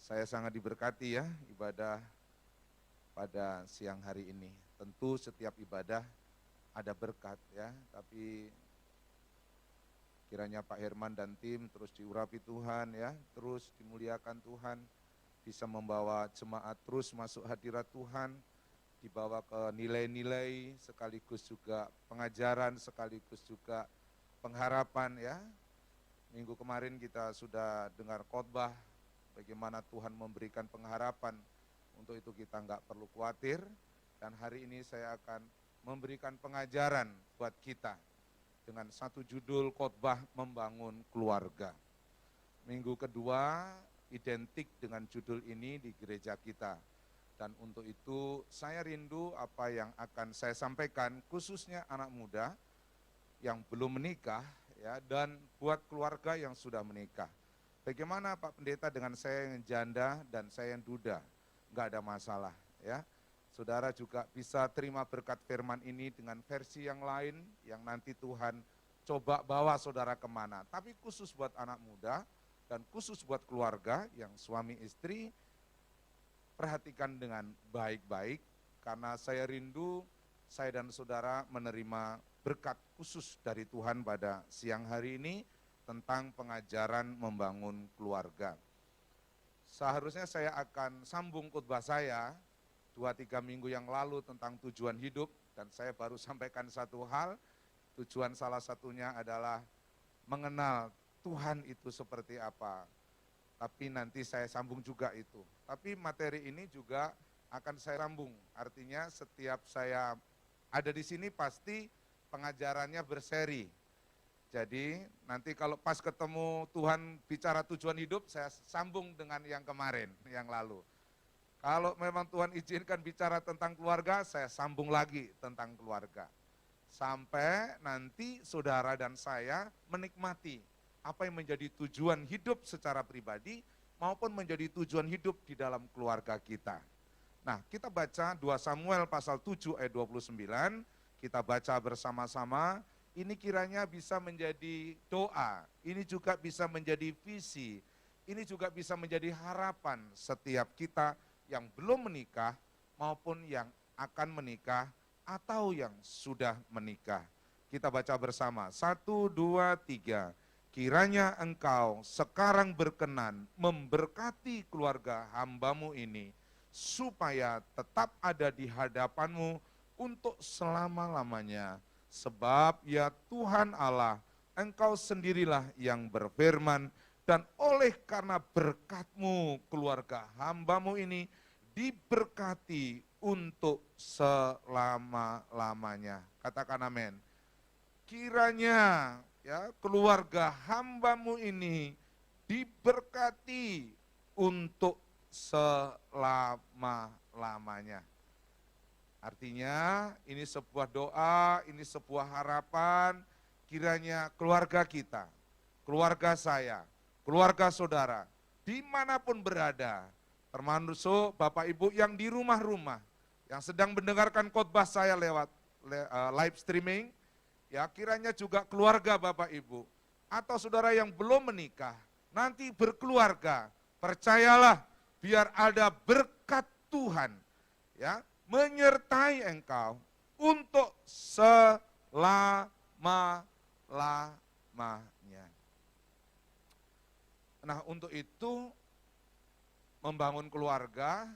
Saya sangat diberkati ya ibadah pada siang hari ini. Tentu setiap ibadah ada berkat ya, tapi kiranya Pak Herman dan tim terus diurapi Tuhan ya, terus dimuliakan Tuhan, bisa membawa jemaat terus masuk hadirat Tuhan, dibawa ke nilai-nilai sekaligus juga pengajaran, sekaligus juga pengharapan ya. Minggu kemarin kita sudah dengar khotbah bagaimana Tuhan memberikan pengharapan, untuk itu kita nggak perlu khawatir. Dan hari ini saya akan memberikan pengajaran buat kita dengan satu judul khotbah membangun keluarga. Minggu kedua identik dengan judul ini di gereja kita. Dan untuk itu saya rindu apa yang akan saya sampaikan khususnya anak muda yang belum menikah ya, dan buat keluarga yang sudah menikah. Bagaimana Pak Pendeta dengan saya yang janda dan saya yang duda? Enggak ada masalah ya. Saudara juga bisa terima berkat firman ini dengan versi yang lain yang nanti Tuhan coba bawa saudara kemana. Tapi khusus buat anak muda dan khusus buat keluarga yang suami istri, perhatikan dengan baik-baik karena saya rindu saya dan saudara menerima berkat khusus dari Tuhan pada siang hari ini tentang pengajaran membangun keluarga. Seharusnya saya akan sambung khotbah saya 2-3 minggu yang lalu tentang tujuan hidup, dan saya baru sampaikan satu hal, tujuan salah satunya adalah mengenal Tuhan itu seperti apa. Tapi nanti saya sambung juga itu. Tapi materi ini juga akan saya sambung, artinya setiap saya ada di sini pasti pengajarannya berseri. Jadi nanti kalau pas ketemu Tuhan bicara tujuan hidup, saya sambung dengan yang kemarin, yang lalu. Kalau memang Tuhan izinkan bicara tentang keluarga, saya sambung lagi tentang keluarga. Sampai nanti saudara dan saya menikmati apa yang menjadi tujuan hidup secara pribadi maupun menjadi tujuan hidup di dalam keluarga kita. Nah, kita baca 2 Samuel pasal 7 ayat 29, kita baca bersama-sama. Ini kiranya bisa menjadi doa, ini juga bisa menjadi visi, ini juga bisa menjadi harapan setiap kita yang belum menikah maupun yang akan menikah atau yang sudah menikah. Kita baca bersama, 1, 2, 3. Kiranya engkau sekarang berkenan memberkati keluarga hambamu ini, supaya tetap ada di hadapanmu untuk selama-lamanya. Sebab ya Tuhan Allah, engkau sendirilah yang berfirman, dan oleh karena berkat-Mu keluarga hambamu ini diberkati untuk selama-lamanya. Katakan amin. Kiranya ya keluarga hambamu ini diberkati untuk selama-lamanya. Artinya ini sebuah doa, ini sebuah harapan, kiranya keluarga kita, keluarga saya, keluarga saudara, dimanapun berada, termasuk Bapak Ibu yang di rumah-rumah, yang sedang mendengarkan khotbah saya lewat live streaming, ya kiranya juga keluarga Bapak Ibu, atau saudara yang belum menikah, nanti berkeluarga, percayalah biar ada berkat Tuhan, ya, menyertai engkau untuk selama-lamanya. Nah, untuk itu membangun keluarga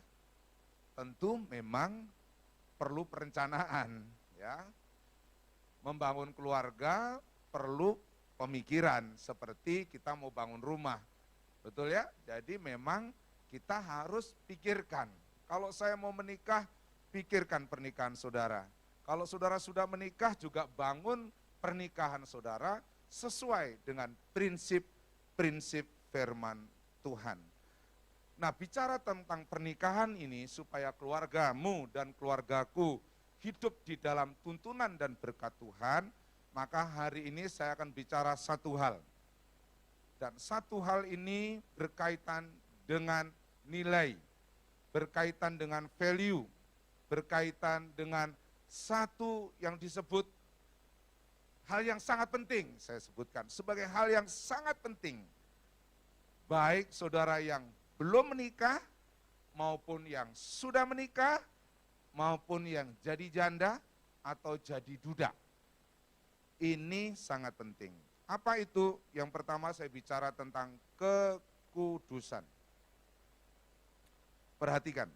tentu memang perlu perencanaan, ya. Membangun keluarga perlu pemikiran seperti kita mau bangun rumah. Betul ya? Jadi memang kita harus pikirkan. Kalau saya mau menikah, pikirkan pernikahan saudara. Kalau saudara sudah menikah, juga bangun pernikahan saudara sesuai dengan prinsip-prinsip firman Tuhan. Nah, bicara tentang pernikahan ini supaya keluargamu dan keluargaku hidup di dalam tuntunan dan berkat Tuhan, maka hari ini saya akan bicara satu hal. Dan satu hal ini berkaitan dengan nilai, berkaitan dengan value, berkaitan dengan satu yang disebut hal yang sangat penting, saya sebutkan sebagai hal yang sangat penting. Baik saudara yang belum menikah, maupun yang sudah menikah, maupun yang jadi janda atau jadi duda. Ini sangat penting. Apa itu? Yang pertama saya bicara tentang kekudusan. Perhatikan,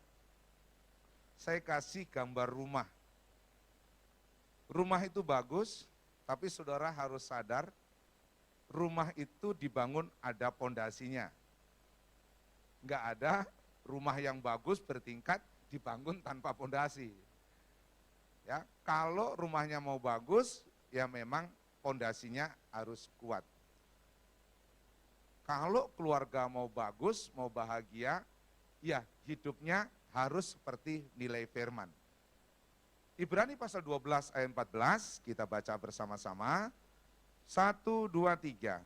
saya kasih gambar rumah. Rumah itu bagus, tapi saudara harus sadar, rumah itu dibangun ada pondasinya. Enggak ada rumah yang bagus bertingkat dibangun tanpa pondasi. Ya, kalau rumahnya mau bagus, ya memang pondasinya harus kuat. Kalau keluarga mau bagus, mau bahagia, ya hidupnya harus seperti nilai firman. Ibrani pasal 12 ayat 14, kita baca bersama-sama. 1, 2, 3.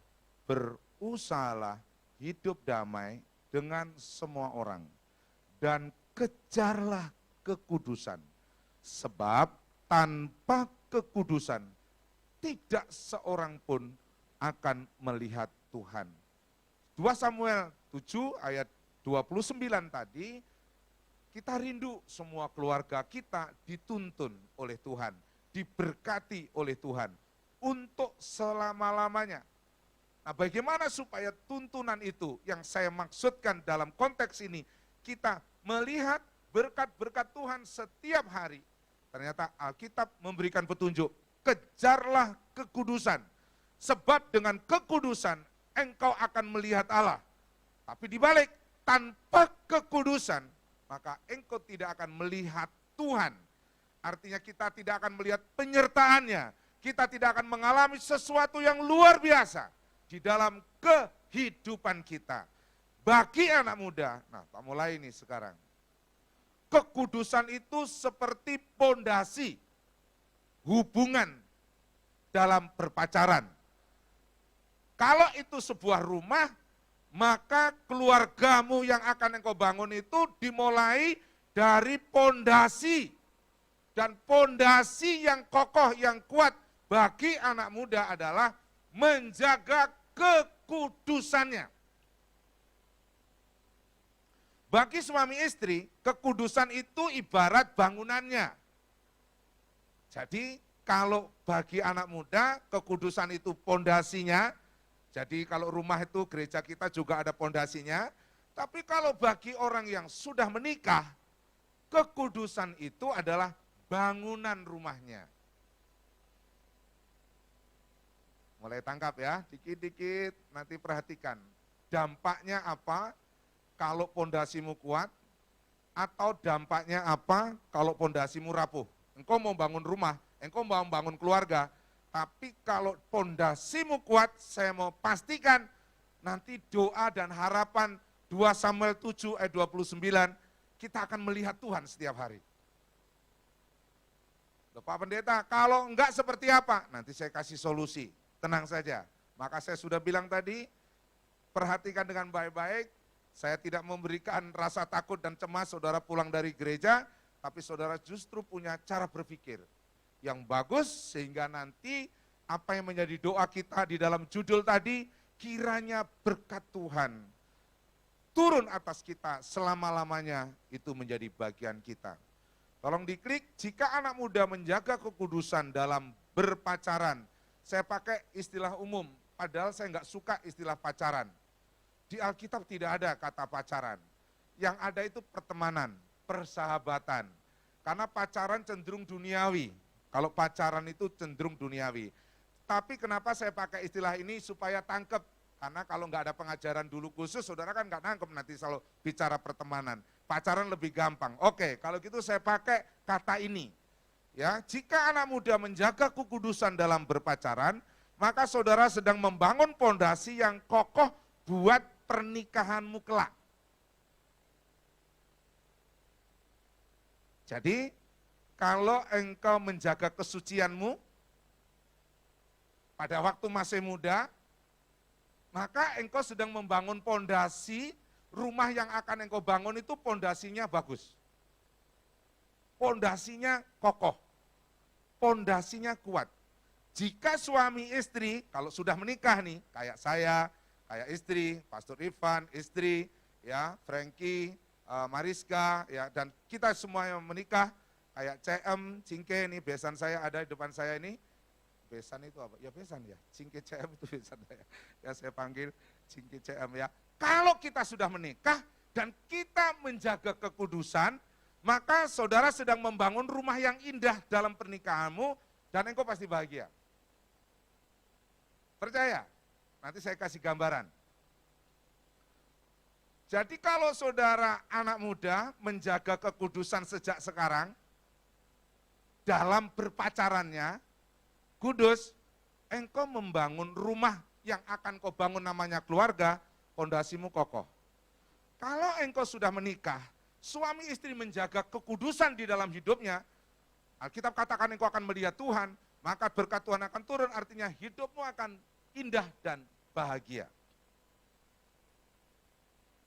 Berusahalah hidup damai dengan semua orang, dan kejarlah kekudusan, sebab tanpa kekudusan tidak seorang pun akan melihat Tuhan. 2 Samuel 7 ayat 29 tadi, kita rindu semua keluarga kita dituntun oleh Tuhan, diberkati oleh Tuhan untuk selama-lamanya. Nah, bagaimana supaya tuntunan itu yang saya maksudkan dalam konteks ini, kita melihat berkat-berkat Tuhan setiap hari. Ternyata Alkitab memberikan petunjuk, kejarlah kekudusan, sebab dengan kekudusan engkau akan melihat Allah. Tapi dibalik, tanpa kekudusan, maka engkau tidak akan melihat Tuhan. Artinya kita tidak akan melihat penyertaannya, kita tidak akan mengalami sesuatu yang luar biasa di dalam kehidupan kita. Bagi anak muda, nah kita mulai ini sekarang. Kekudusan itu seperti pondasi hubungan dalam berpacaran. Kalau itu sebuah rumah, maka keluargamu yang akan engkau bangun itu dimulai dari pondasi. Dan pondasi yang kokoh, yang kuat bagi anak muda adalah menjaga kekudusannya. Bagi suami istri, kekudusan itu ibarat bangunannya. Jadi kalau bagi anak muda, kekudusan itu pondasinya. Jadi kalau rumah itu gereja kita juga ada pondasinya, tapi kalau bagi orang yang sudah menikah, kekudusan itu adalah bangunan rumahnya. Mulai tangkap ya, dikit-dikit nanti perhatikan. Dampaknya apa kalau pondasimu kuat, atau dampaknya apa kalau pondasimu rapuh. Engkau mau bangun rumah, engkau mau bangun keluarga, tapi kalau pondasimu kuat, saya mau pastikan nanti doa dan harapan 2 Samuel 7 ayat 29, kita akan melihat Tuhan setiap hari. Loh, Pak Pendeta, kalau enggak seperti apa? Nanti saya kasih solusi, tenang saja. Maka saya sudah bilang tadi, perhatikan dengan baik-baik, saya tidak memberikan rasa takut dan cemas saudara pulang dari gereja, tapi saudara justru punya cara berpikir yang bagus, sehingga nanti apa yang menjadi doa kita di dalam judul tadi, kiranya berkat Tuhan turun atas kita selama-lamanya, itu menjadi bagian kita. Tolong diklik, jika anak muda menjaga kekudusan dalam berpacaran, saya pakai istilah umum, padahal saya nggak suka istilah pacaran. Di Alkitab tidak ada kata pacaran, yang ada itu pertemanan, persahabatan, karena pacaran cenderung duniawi. Kalau pacaran itu cenderung duniawi. Tapi kenapa saya pakai istilah ini supaya tangkep? Karena kalau nggak ada pengajaran dulu khusus, saudara kan nggak nangkep nanti kalau bicara pertemanan. Pacaran lebih gampang. Oke, kalau gitu saya pakai kata ini. Ya, jika anak muda menjaga kekudusan dalam berpacaran, maka saudara sedang membangun pondasi yang kokoh buat pernikahanmu kelak. Jadi, kalau engkau menjaga kesucianmu pada waktu masih muda, maka engkau sedang membangun pondasi, rumah yang akan engkau bangun itu pondasinya bagus. Pondasinya kokoh, pondasinya kuat. Jika suami istri, kalau sudah menikah nih, kayak saya, kayak istri, Pastor Ivan, istri, ya, Frankie, Mariska, ya, dan kita semua yang menikah, kayak CM, Cingke ini, besan saya ada di depan saya ini. Besan itu apa? Ya besan ya, Cingke CM itu besan saya. Ya saya panggil Cingke CM ya. Kalau kita sudah menikah dan kita menjaga kekudusan, maka saudara sedang membangun rumah yang indah dalam pernikahanmu dan engkau pasti bahagia. Percaya? Nanti saya kasih gambaran. Jadi kalau saudara anak muda menjaga kekudusan sejak sekarang, dalam berpacarannya, kudus, engkau membangun rumah yang akan kau bangun namanya keluarga, pondasimu kokoh. Kalau engkau sudah menikah, suami istri menjaga kekudusan di dalam hidupnya, Alkitab katakan engkau akan melihat Tuhan, maka berkat Tuhan akan turun, artinya hidupmu akan indah dan bahagia.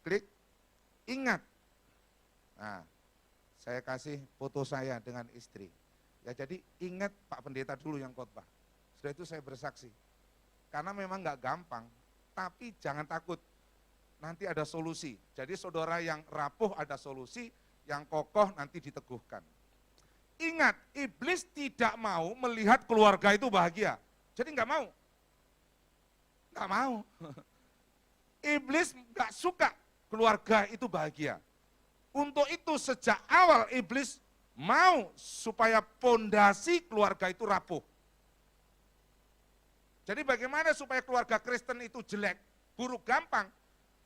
Klik, ingat. Nah, saya kasih foto saya dengan istri. Ya jadi ingat Pak Pendeta dulu yang khotbah. Setelah itu saya bersaksi. Karena memang nggak gampang, tapi jangan takut. Nanti ada solusi. Jadi saudara yang rapuh ada solusi, yang kokoh nanti diteguhkan. Ingat, iblis tidak mau melihat keluarga itu bahagia. Jadi nggak mau. Nggak mau. Iblis nggak suka keluarga itu bahagia. Untuk itu sejak awal iblis mau supaya pondasi keluarga itu rapuh. Jadi bagaimana supaya keluarga Kristen itu jelek, buruk, gampang?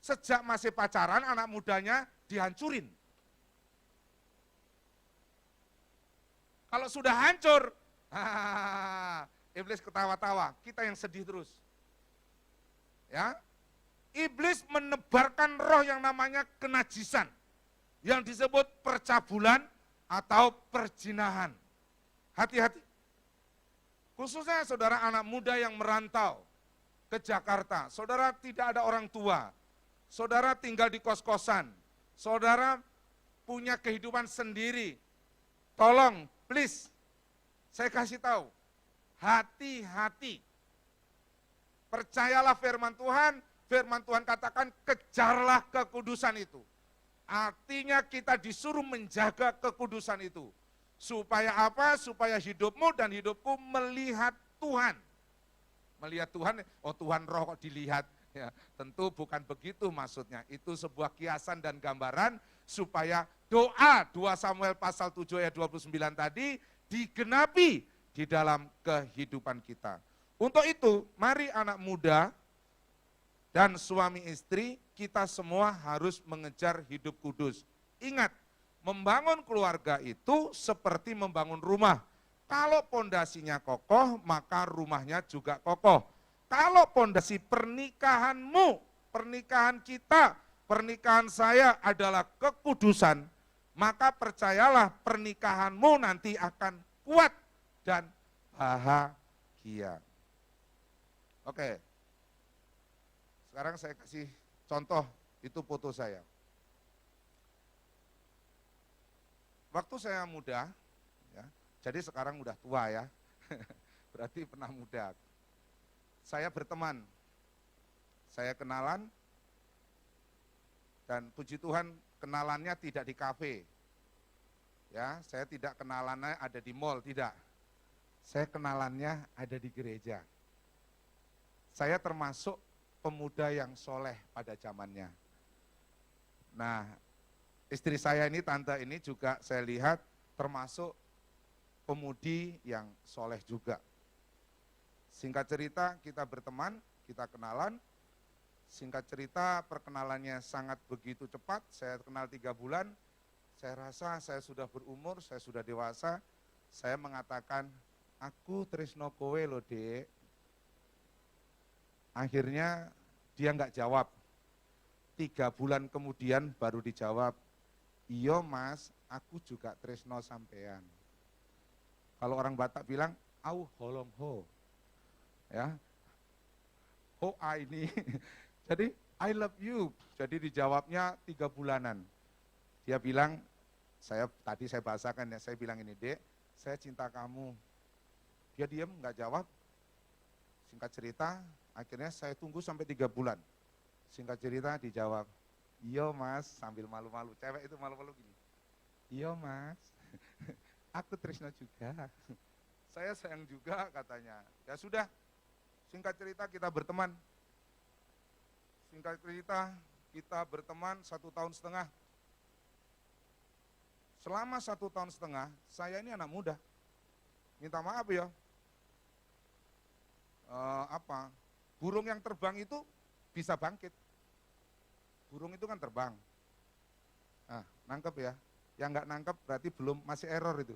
Sejak masih pacaran anak mudanya dihancurin. Kalau sudah hancur, iblis ketawa-tawa, kita yang sedih terus. Ya, iblis menebarkan roh yang namanya kenajisan, yang disebut percabulan atau perjinahan. Hati-hati. Khususnya saudara anak muda yang merantau ke Jakarta, saudara tidak ada orang tua, saudara tinggal di kos-kosan, saudara punya kehidupan sendiri. Tolong, please, saya kasih tahu, hati-hati. Percayalah firman Tuhan katakan kejarlah kekudusan itu. Artinya kita disuruh menjaga kekudusan itu. Supaya apa? Supaya hidupmu dan hidupku melihat Tuhan. Melihat Tuhan, oh Tuhan roh kok dilihat. Ya, tentu bukan begitu maksudnya. Itu sebuah kiasan dan gambaran supaya doa 2 Samuel pasal 7 ayat 29 tadi digenapi di dalam kehidupan kita. Untuk itu, mari anak muda dan suami istri, kita semua harus mengejar hidup kudus. Ingat, membangun keluarga itu seperti membangun rumah. Kalau pondasinya kokoh, maka rumahnya juga kokoh. Kalau pondasi pernikahanmu, pernikahan kita, pernikahan saya adalah kekudusan, maka percayalah pernikahanmu nanti akan kuat dan bahagia. Oke. Sekarang saya kasih contoh, itu foto saya. Waktu saya muda, ya, jadi sekarang udah tua ya, berarti pernah muda. Saya berteman, saya kenalan, dan puji Tuhan kenalannya tidak di kafe. Ya, saya tidak kenalannya ada di mall, tidak. Saya kenalannya ada di gereja. Saya termasuk pemuda yang soleh pada zamannya. Nah, istri saya ini, tante ini juga saya lihat termasuk pemudi yang soleh juga. Singkat cerita kita berteman, kita kenalan. Singkat cerita perkenalannya sangat begitu cepat, saya kenal 3 bulan. Saya rasa saya sudah berumur, saya sudah dewasa. Saya mengatakan, aku tresno kowe loh dek. Akhirnya dia nggak jawab. 3 bulan kemudian baru dijawab, iyo mas, aku juga tresno sampean. Kalau orang Batak bilang, au holong ho. Ya, ho ini. Jadi, I love you. Jadi dijawabnya 3 bulanan. Dia bilang, tadi saya bahasakan ya, saya bilang ini, dek, saya cinta kamu. Dia diam, nggak jawab. Singkat cerita, akhirnya saya tunggu sampai 3 bulan. Singkat cerita dijawab, Iya mas, sambil malu-malu, cewek itu malu-malu gini. Iya mas, aku tresno juga. Saya sayang juga katanya. Ya sudah, singkat cerita kita berteman. Singkat cerita kita berteman 1,5 tahun. Selama 1,5 tahun, saya ini anak muda. Minta maaf ya. Burung yang terbang itu bisa bangkit. Burung itu kan terbang. Nah, nangkep ya. Yang nggak nangkep berarti belum, masih error itu.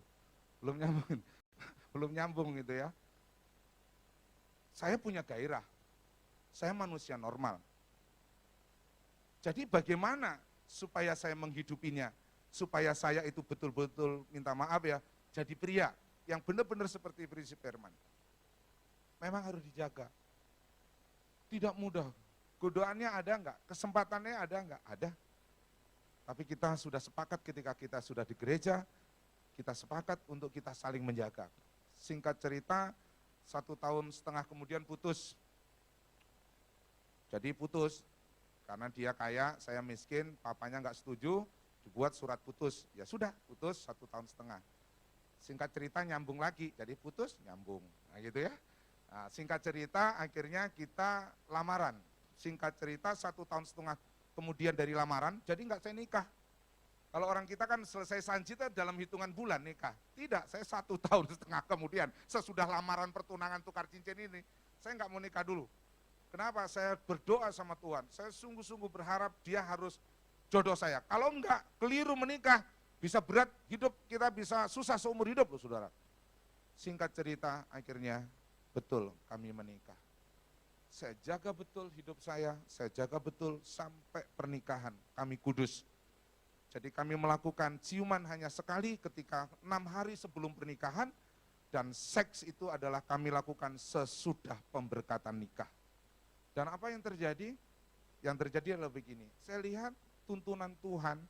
Belum nyambung. Belum nyambung gitu ya. Saya punya gairah. Saya manusia normal. Jadi bagaimana supaya saya menghidupinya? Supaya saya itu betul-betul, minta maaf ya, jadi pria yang benar-benar seperti prinsip Herman. Memang harus dijaga. Tidak mudah. Godaannya ada enggak? Kesempatannya ada enggak? Ada. Tapi kita sudah sepakat ketika kita sudah di gereja, kita sepakat untuk kita saling menjaga. Singkat cerita, 1,5 tahun kemudian putus. Jadi putus, karena dia kaya, saya miskin, papanya enggak setuju, dibuat surat putus. Ya sudah, putus 1,5 tahun. Singkat cerita nyambung lagi, jadi putus, nyambung. Nah gitu ya. Nah, singkat cerita akhirnya kita lamaran. Singkat cerita 1,5 tahun kemudian dari lamaran, jadi enggak saya nikah. Kalau orang kita kan selesai sanjita dalam hitungan bulan nikah. Tidak, saya 1,5 tahun kemudian, sesudah lamaran pertunangan tukar cincin ini, saya enggak mau nikah dulu. Kenapa? Saya berdoa sama Tuhan, saya sungguh-sungguh berharap dia harus jodoh saya. Kalau enggak, keliru menikah, bisa berat hidup, kita bisa susah seumur hidup loh saudara. Singkat cerita, akhirnya betul kami menikah. Saya jaga betul hidup saya jaga betul sampai pernikahan, kami kudus. Jadi kami melakukan ciuman hanya sekali ketika 6 hari sebelum pernikahan, dan seks itu adalah kami lakukan sesudah pemberkatan nikah. Dan apa yang terjadi? Yang terjadi adalah begini, saya lihat tuntunan Tuhan,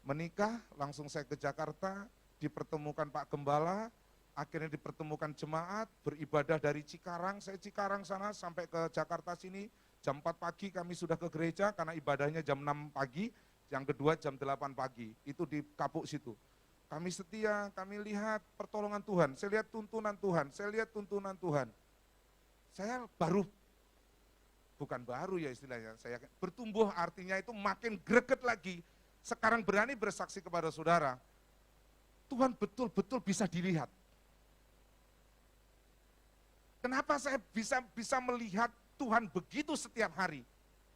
menikah, langsung saya ke Jakarta, dipertemukan Pak Gembala, akhirnya dipertemukan jemaat, beribadah dari Cikarang, saya Cikarang sana sampai ke Jakarta sini, jam 4 pagi kami sudah ke gereja, karena ibadahnya jam 6 pagi, yang kedua jam 8 pagi, itu di Kapuk situ. Kami setia, kami lihat pertolongan Tuhan, saya lihat tuntunan Tuhan, saya lihat tuntunan Tuhan. Saya baru, bukan baru ya istilahnya, saya bertumbuh artinya itu makin greget lagi. Sekarang berani bersaksi kepada saudara, Tuhan betul-betul bisa dilihat. Kenapa saya bisa melihat Tuhan begitu setiap hari?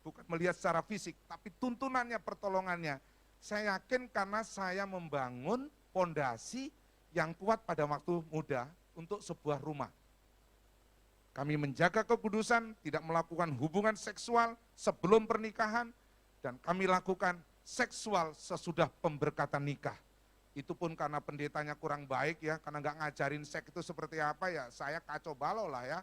Bukan melihat secara fisik, tapi tuntunannya, pertolongannya. Saya yakin karena saya membangun pondasi yang kuat pada waktu muda untuk sebuah rumah. Kami menjaga kekudusan, tidak melakukan hubungan seksual sebelum pernikahan, dan kami lakukan seksual sesudah pemberkatan nikah. Itu pun karena pendetanya kurang baik ya, karena nggak ngajarin seks itu seperti apa ya, saya kacau balau lah ya.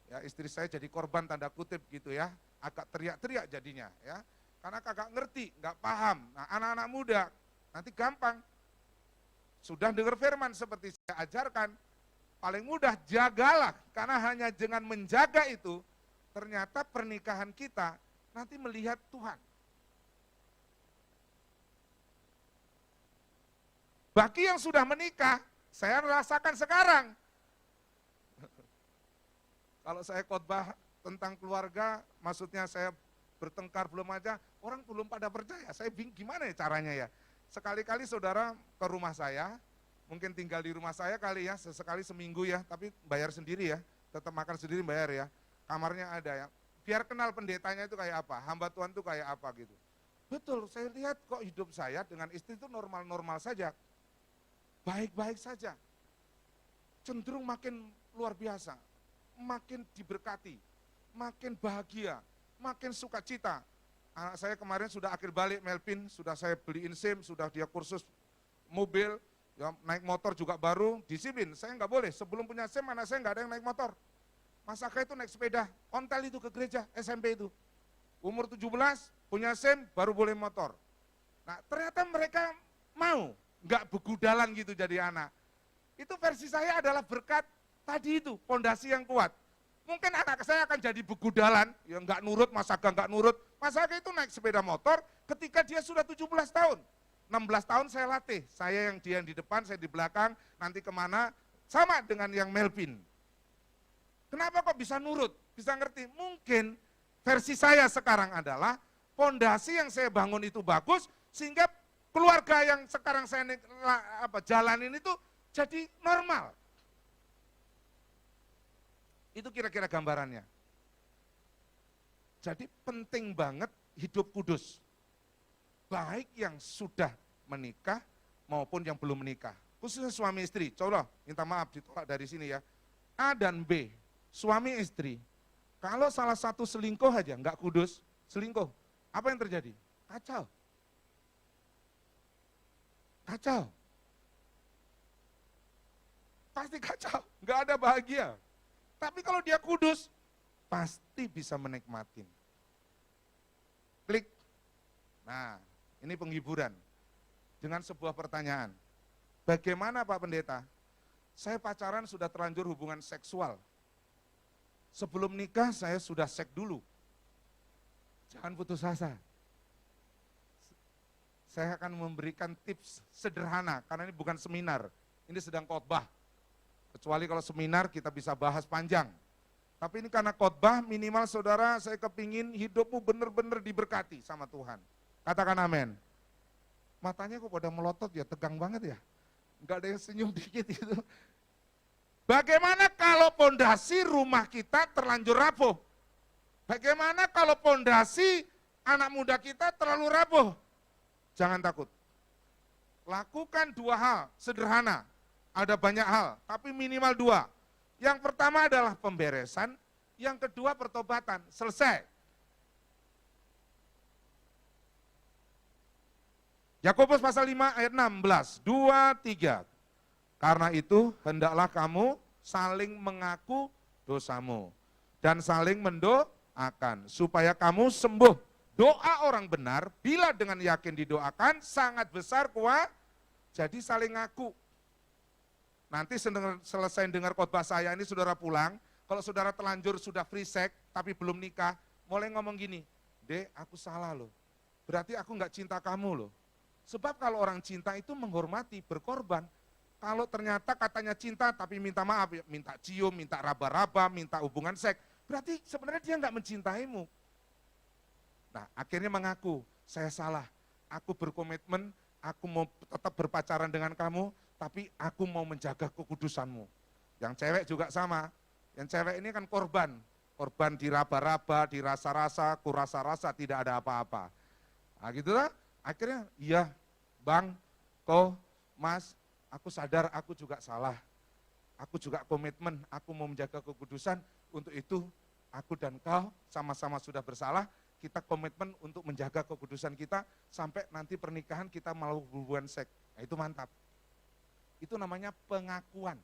Ya istri saya jadi korban tanda kutip gitu ya, agak teriak-teriak jadinya ya, karena kagak ngerti, nggak paham. Nah anak-anak muda nanti gampang, sudah dengar firman seperti saya ajarkan, paling mudah jagalah, karena hanya dengan menjaga itu, ternyata pernikahan kita nanti melihat Tuhan. Bagi yang sudah menikah, saya rasakan sekarang. Kalau saya khotbah tentang keluarga, maksudnya saya bertengkar belum aja, orang belum pada percaya, saya bingung gimana ya caranya ya. Sekali-kali saudara ke rumah saya, mungkin tinggal di rumah saya kali ya, sesekali seminggu ya, tapi bayar sendiri ya, tetap makan sendiri bayar ya, kamarnya ada ya, biar kenal pendetanya itu kayak apa, hamba Tuhan itu kayak apa gitu. Betul, saya lihat kok hidup saya dengan istri itu normal-normal saja, baik-baik saja, cenderung makin luar biasa, makin diberkati, makin bahagia, makin sukacita. Anak saya kemarin sudah akhir balik, Melvin, sudah saya beliin SIM, sudah dia kursus mobil, ya, naik motor juga baru, disiplin. Saya nggak boleh, sebelum punya SIM, anak saya nggak ada yang naik motor. Mas Aka itu naik sepeda, ontel itu ke gereja, SMP itu. Umur 17, punya SIM, baru boleh motor. Nah ternyata mereka mau, nggak begudalan gitu jadi anak. Itu versi saya adalah berkat tadi itu, pondasi yang kuat. Mungkin anak saya akan jadi begudalan, ya nggak nurut, Mas Aga nggak nurut. Mas Aga itu naik sepeda motor ketika dia sudah 17 tahun. 16 tahun saya latih, saya yang di depan, saya di belakang, nanti kemana, sama dengan yang Melvin. Kenapa kok bisa nurut, bisa ngerti? Mungkin versi saya sekarang adalah, pondasi yang saya bangun itu bagus, sehingga keluarga yang sekarang saya jalanin itu jadi normal. Itu kira-kira gambarannya. Jadi penting banget hidup kudus. Baik yang sudah menikah maupun yang belum menikah. Khususnya suami istri. Coba minta maaf ditolak dari sini ya. A dan B, suami istri. Kalau salah satu selingkuh aja, nggak kudus, selingkuh. Apa yang terjadi? Kacau. Kacau. Pasti kacau, nggak ada bahagia. Tapi kalau dia kudus, pasti bisa menikmatin. Klik. Nah, ini penghiburan. Dengan sebuah pertanyaan. Bagaimana Pak Pendeta? Saya pacaran sudah terlanjur hubungan seksual. Sebelum nikah saya sudah seks dulu. Jangan putus asa. Saya akan memberikan tips sederhana, karena ini bukan seminar. Ini sedang khotbah. Kecuali kalau seminar kita bisa bahas panjang. Tapi ini karena khotbah, minimal saudara saya kepingin hidupmu benar-benar diberkati sama Tuhan. Katakan amin. Matanya kok pada melotot ya, tegang banget ya. Enggak ada yang senyum dikit itu. Bagaimana kalau pondasi rumah kita terlanjur rapuh? Bagaimana kalau pondasi anak muda kita terlalu rapuh? Jangan takut. Lakukan dua hal sederhana. Ada banyak hal, tapi minimal dua. Yang pertama adalah pemberesan, yang kedua pertobatan. Selesai. Yakobus pasal 5 ayat 16, 2, 3. Karena itu hendaklah kamu saling mengaku dosamu dan saling mendoakan supaya kamu sembuh. Doa orang benar bila dengan yakin didoakan sangat besar kuat. Jadi saling ngaku. Nanti selesai dengar khotbah saya ini saudara pulang, kalau saudara telanjur sudah free sex tapi belum nikah, mulai ngomong gini, Dek aku salah loh, berarti aku nggak cinta kamu loh. Sebab kalau orang cinta itu menghormati, berkorban. Kalau ternyata katanya cinta tapi minta maaf, minta cium, minta raba-raba, minta hubungan seks, berarti sebenarnya dia nggak mencintaimu. Nah akhirnya mengaku, saya salah, aku berkomitmen, aku mau tetap berpacaran dengan kamu, tapi aku mau menjaga kekudusanmu. Yang cewek juga sama, yang cewek ini kan korban diraba-raba, dirasa-rasa, kurasa-rasa, tidak ada apa-apa. Nah gitu lah, akhirnya iya bang, kau, mas, aku sadar aku juga salah. Aku juga komitmen, aku mau menjaga kekudusan, untuk itu aku dan kau sama-sama sudah bersalah, kita komitmen untuk menjaga kekudusan kita, sampai nanti pernikahan kita melakukan hubungan seks. Nah itu mantap. Itu namanya pengakuan.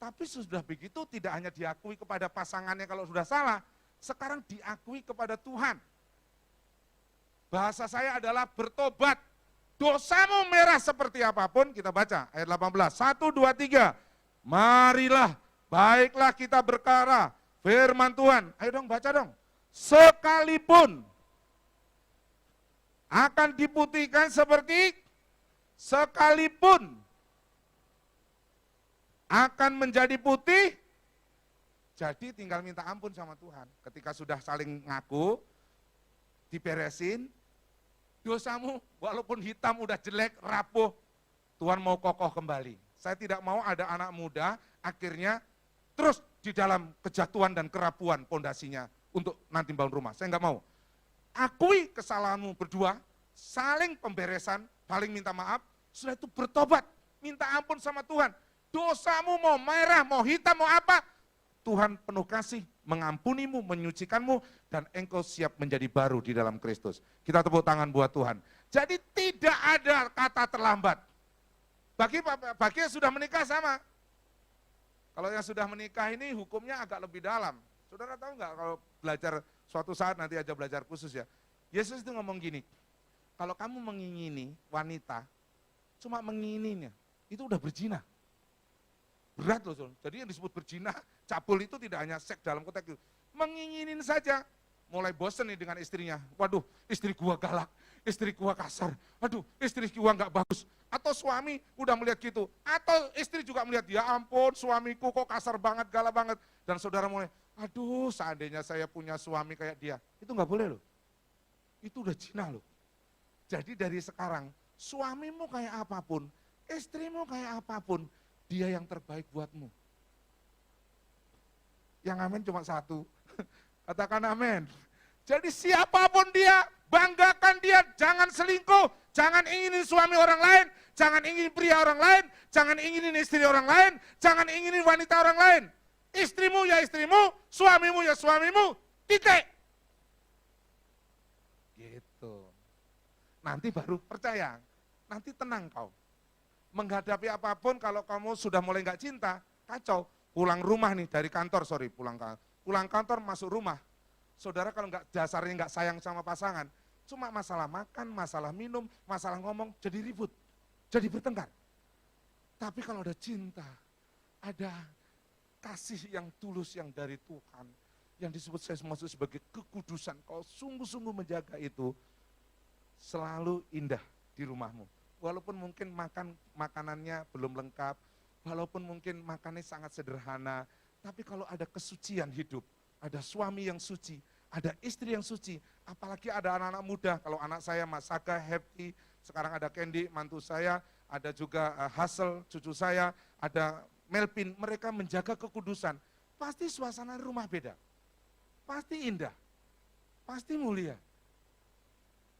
Tapi sudah begitu tidak hanya diakui kepada pasangannya kalau sudah salah, sekarang diakui kepada Tuhan. Bahasa saya adalah bertobat. Dosamu merah seperti apapun, kita baca ayat 18. 1, 2, 3. Marilah, baiklah kita berkara. Firman Tuhan, ayo dong baca dong. Sekalipun akan diputihkan sekalipun akan menjadi putih, jadi tinggal minta ampun sama Tuhan. Ketika sudah saling ngaku, diberesin, dosamu walaupun hitam udah jelek, rapuh, Tuhan mau kokoh kembali. Saya tidak mau ada anak muda akhirnya terus di dalam kejatuhan dan kerapuhan pondasinya untuk nanti bangun rumah. Saya nggak mau. Akui kesalahanmu berdua, saling pemberesan, saling minta maaf, setelah itu bertobat, minta ampun sama Tuhan. Dosamu mau merah, mau hitam, mau apa, Tuhan penuh kasih, mengampunimu, menyucikanmu, dan engkau siap menjadi baru di dalam Kristus. Kita tepuk tangan buat Tuhan. Jadi tidak ada kata terlambat. Bagi yang sudah menikah sama. Kalau yang sudah menikah ini hukumnya agak lebih dalam. Saudara tahu nggak kalau belajar suatu saat nanti aja belajar khusus ya. Yesus itu ngomong gini, kalau kamu mengingini wanita, cuma mengingininya, itu udah berzina. Berat loh, Saudara. Jadi yang disebut berzina, cabul itu tidak hanya seks dalam konteks itu. Menginginin saja. Mulai bosen nih dengan istrinya. Waduh, istri gua galak, istri gua kasar. Aduh, istri gua nggak bagus. Atau suami udah melihat gitu. Atau istri juga melihat, ya ampun suamiku kok kasar banget, galak banget. Dan saudara mulai, aduh seandainya saya punya suami kayak dia. Itu nggak boleh loh. Itu udah zina loh. Jadi dari sekarang, suamimu kayak apapun, istrimu kayak apapun, dia yang terbaik buatmu. Yang amin cuma satu. Katakan amin. Jadi siapapun dia, banggakan dia, jangan selingkuh, jangan inginin suami orang lain, jangan inginin pria orang lain, jangan inginin istri orang lain, jangan inginin wanita orang lain. Istrimu ya istrimu, suamimu ya suamimu, titik. Gitu. Nanti baru percaya, nanti tenang kau. Menghadapi apapun kalau kamu sudah mulai nggak cinta, kacau. Pulang rumah nih dari kantor, pulang kantor masuk rumah. Saudara kalau nggak dasarnya nggak sayang sama pasangan, cuma masalah makan, masalah minum, masalah ngomong, jadi ribut, jadi bertengkar. Tapi kalau ada cinta, ada kasih yang tulus yang dari Tuhan, yang disebut saya maksud sebagai kekudusan, kau sungguh-sungguh menjaga itu, selalu indah di rumahmu. Walaupun mungkin makanannya belum lengkap, walaupun mungkin makannya sangat sederhana, tapi kalau ada kesucian hidup, ada suami yang suci, ada istri yang suci, apalagi ada anak-anak muda. Kalau anak saya Mas Saga, Happy, sekarang ada Candy, mantu saya, ada juga Hassel, cucu saya, ada Melvin, mereka menjaga kekudusan. Pasti suasana rumah beda, pasti indah, pasti mulia.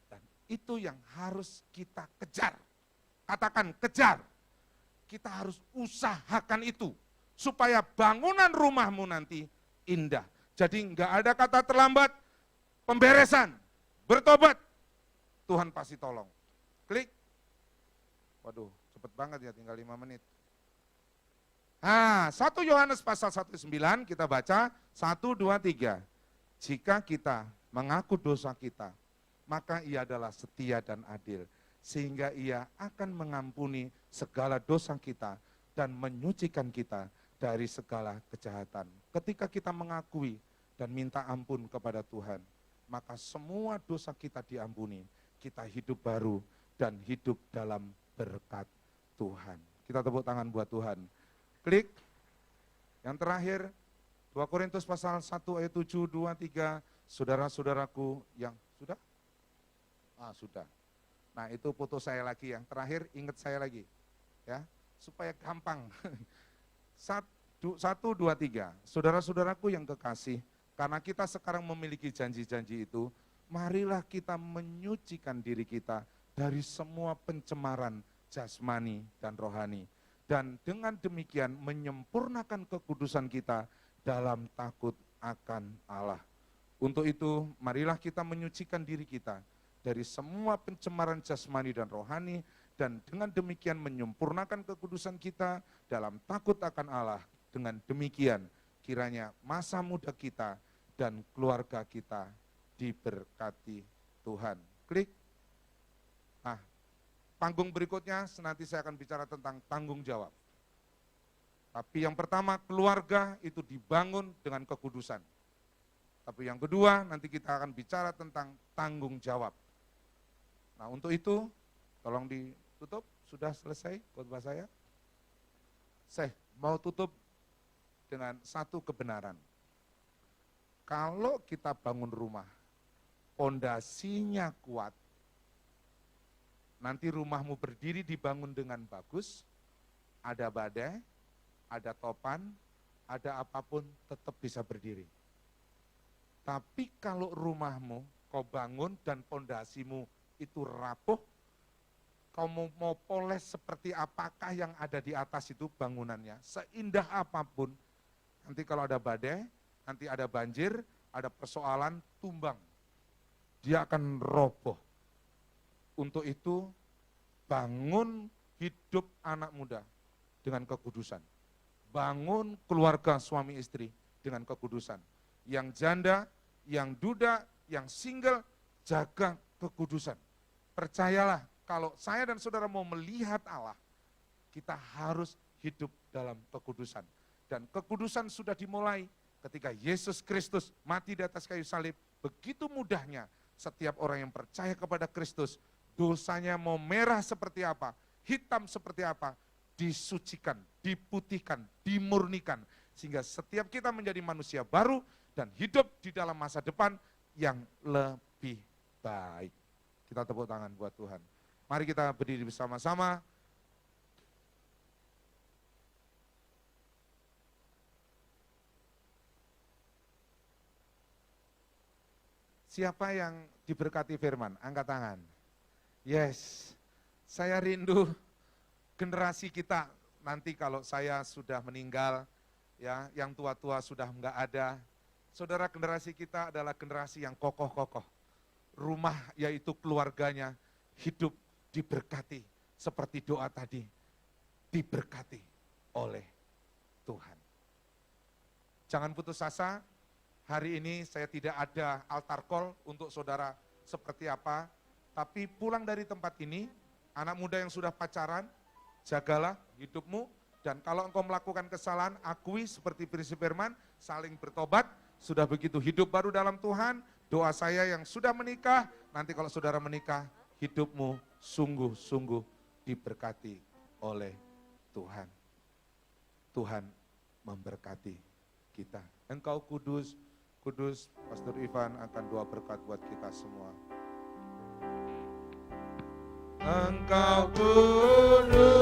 Dan itu yang harus kita kejar. Katakan kejar. Kita harus usahakan itu supaya bangunan rumahmu nanti indah. Jadi enggak ada kata terlambat, pemberesan, bertobat, Tuhan pasti tolong. Klik. Waduh, cepet banget ya, tinggal 5 menit. 1 Yohanes pasal 1:9 kita baca 1, 2, 3. Jika kita mengaku dosa kita, maka ia adalah setia dan adil, sehingga ia akan mengampuni segala dosa kita dan menyucikan kita dari segala kejahatan. Ketika kita mengakui dan minta ampun kepada Tuhan, maka semua dosa kita diampuni, kita hidup baru dan hidup dalam berkat Tuhan. Kita tepuk tangan buat Tuhan. Klik. Yang terakhir, 2 Korintus pasal 1 ayat 7, 2, 3, saudara-saudaraku yang sudah? Sudah. Nah itu foto saya lagi, yang terakhir ingat saya lagi, ya supaya gampang. 1, 2, 3, saudara-saudaraku yang kekasih, karena kita sekarang memiliki janji-janji itu, marilah kita menyucikan diri kita dari semua pencemaran jasmani dan rohani. Dan dengan demikian menyempurnakan kekudusan kita dalam takut akan Allah. Untuk itu, marilah kita menyucikan diri kita dari semua pencemaran jasmani dan rohani, dan dengan demikian menyempurnakan kekudusan kita dalam takut akan Allah. Dengan demikian, kiranya masa muda kita dan keluarga kita diberkati Tuhan. Klik. Panggung berikutnya, nanti saya akan bicara tentang tanggung jawab. Tapi yang pertama, keluarga itu dibangun dengan kekudusan. Tapi yang kedua, nanti kita akan bicara tentang tanggung jawab. Nah untuk itu, tolong ditutup, sudah selesai khotbah saya. Saya mau tutup dengan satu kebenaran. Kalau kita bangun rumah, pondasinya kuat, nanti rumahmu berdiri dibangun dengan bagus, ada badai, ada topan, ada apapun tetap bisa berdiri. Tapi kalau rumahmu kau bangun dan pondasimu itu rapuh, kau mau poles seperti apakah yang ada di atas itu bangunannya, seindah apapun, nanti kalau ada badai, nanti ada banjir, ada persoalan, tumbang, dia akan roboh. Untuk itu, bangun hidup anak muda dengan kekudusan. Bangun keluarga suami istri dengan kekudusan. Yang janda, yang duda, yang single, jaga kekudusan. Percayalah, kalau saya dan saudara mau melihat Allah, kita harus hidup dalam kekudusan. Dan kekudusan sudah dimulai ketika Yesus Kristus mati di atas kayu salib. Begitu mudahnya setiap orang yang percaya kepada Kristus, dosanya mau merah seperti apa, hitam seperti apa, disucikan, diputihkan, dimurnikan. Sehingga setiap kita menjadi manusia baru dan hidup di dalam masa depan yang lebih baik. Kita tepuk tangan buat Tuhan. Mari kita berdiri bersama-sama. Siapa yang diberkati firman? Angkat tangan. Yes, saya rindu generasi kita nanti kalau saya sudah meninggal, ya, yang tua-tua sudah enggak ada. Saudara, generasi kita adalah generasi yang kokoh-kokoh. Rumah yaitu keluarganya hidup diberkati seperti doa tadi, diberkati oleh Tuhan. Jangan putus asa. Hari ini saya tidak ada altar call untuk saudara seperti apa, tapi pulang dari tempat ini, anak muda yang sudah pacaran, jagalah hidupmu, dan kalau engkau melakukan kesalahan, akui seperti prinsip firman, saling bertobat, sudah begitu hidup baru dalam Tuhan. Doa saya yang sudah menikah, nanti kalau saudara menikah, hidupmu sungguh-sungguh diberkati oleh Tuhan. Tuhan memberkati kita. Engkau kudus, kudus. Pastor Ivan akan doa berkat buat kita semua. Engkau kudus.